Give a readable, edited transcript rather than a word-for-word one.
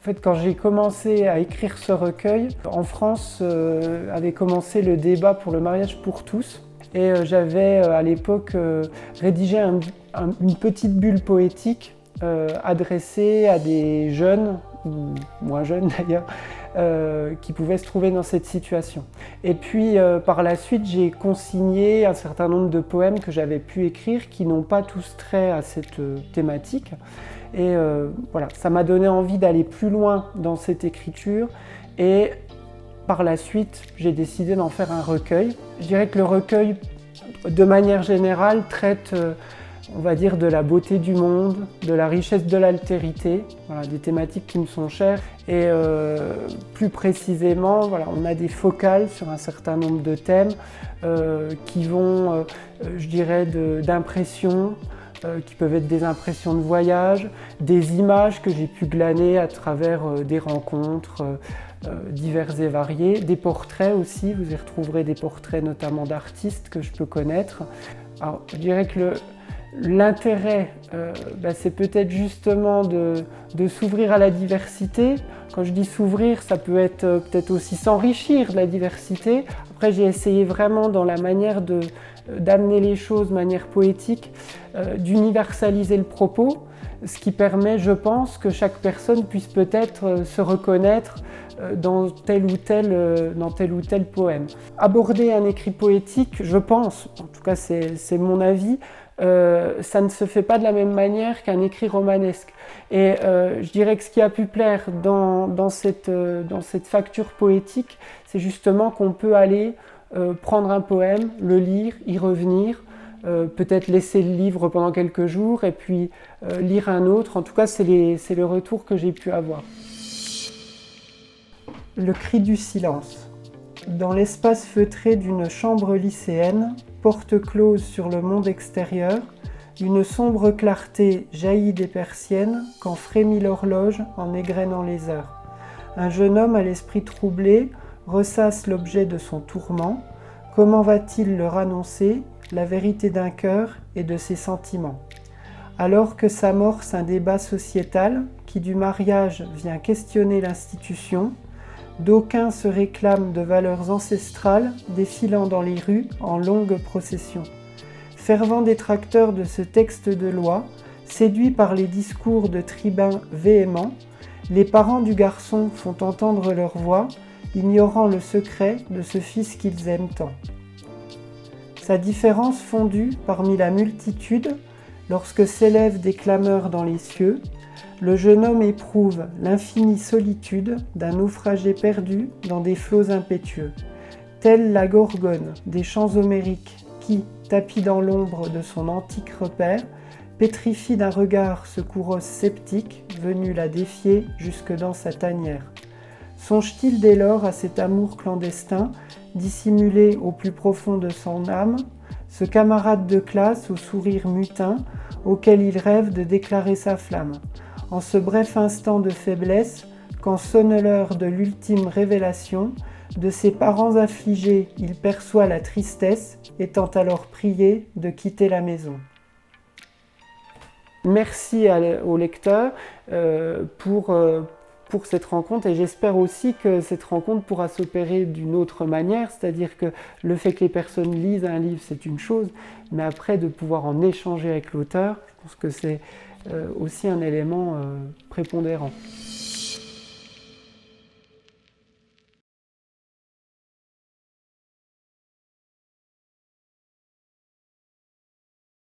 fait, quand j'ai commencé à écrire ce recueil, en France avait commencé le débat pour le mariage pour tous. Et j'avais à l'époque rédigé une petite bulle poétique adressée à des jeunes, ou moins jeunes d'ailleurs, qui pouvaient se trouver dans cette situation. Et puis par la suite, j'ai consigné un certain nombre de poèmes que j'avais pu écrire qui n'ont pas tous trait à cette thématique. Et voilà, ça m'a donné envie d'aller plus loin dans cette écriture. Et par la suite, j'ai décidé d'en faire un recueil. Je dirais que le recueil, de manière générale, traite, on va dire, de la beauté du monde, de la richesse de l'altérité, voilà, des thématiques qui me sont chères. Et plus précisément, voilà, on a des focales sur un certain nombre de thèmes qui vont, je dirais, d'impressions, qui peuvent être des impressions de voyage, des images que j'ai pu glaner à travers des rencontres divers et variés, des portraits aussi, vous y retrouverez des portraits notamment d'artistes que je peux connaître. Alors, je dirais que l'intérêt, c'est peut-être justement de s'ouvrir à la diversité. Quand je dis s'ouvrir, ça peut être peut-être aussi s'enrichir de la diversité. Après, j'ai essayé vraiment dans la manière d'amener les choses de manière poétique, d'universaliser le propos, ce qui permet, je pense, que chaque personne puisse peut-être se reconnaître dans tel ou tel poème. Aborder un écrit poétique, je pense, en tout cas c'est mon avis, ça ne se fait pas de la même manière qu'un écrit romanesque. Et je dirais que ce qui a pu plaire dans cette facture poétique, c'est justement qu'on peut aller prendre un poème, le lire, y revenir, peut-être laisser le livre pendant quelques jours et puis lire un autre. En tout cas, c'est le retour que j'ai pu avoir. Le cri du silence. Dans l'espace feutré d'une chambre lycéenne, porte close sur le monde extérieur, une sombre clarté jaillit des persiennes quand frémit l'horloge en égrenant les heures. Un jeune homme à l'esprit troublé ressasse l'objet de son tourment. Comment va-t-il leur annoncer la vérité d'un cœur et de ses sentiments? Alors que s'amorce un débat sociétal qui du mariage vient questionner l'institution, d'aucuns se réclament de valeurs ancestrales défilant dans les rues en longue procession. Fervents détracteurs de ce texte de loi, séduits par les discours de tribuns véhéments, les parents du garçon font entendre leur voix, ignorant le secret de ce fils qu'ils aiment tant. Sa différence fondue parmi la multitude, lorsque s'élèvent des clameurs dans les cieux, le jeune homme éprouve l'infinie solitude d'un naufragé perdu dans des flots impétueux. Telle la gorgone des champs homériques qui, tapie dans l'ombre de son antique repère, pétrifie d'un regard ce couros sceptique venu la défier jusque dans sa tanière. Songe-t-il dès lors à cet amour clandestin, dissimulé au plus profond de son âme, ce camarade de classe au sourire mutin, auquel il rêve de déclarer sa flamme? En ce bref instant de faiblesse, quand sonne l'heure de l'ultime révélation, de ses parents affligés, il perçoit la tristesse, étant alors prié de quitter la maison. Merci au lecteur pour cette rencontre, et j'espère aussi que cette rencontre pourra s'opérer d'une autre manière, c'est-à-dire que le fait que les personnes lisent un livre, c'est une chose, mais après de pouvoir en échanger avec l'auteur, je pense que c'est aussi un élément prépondérant.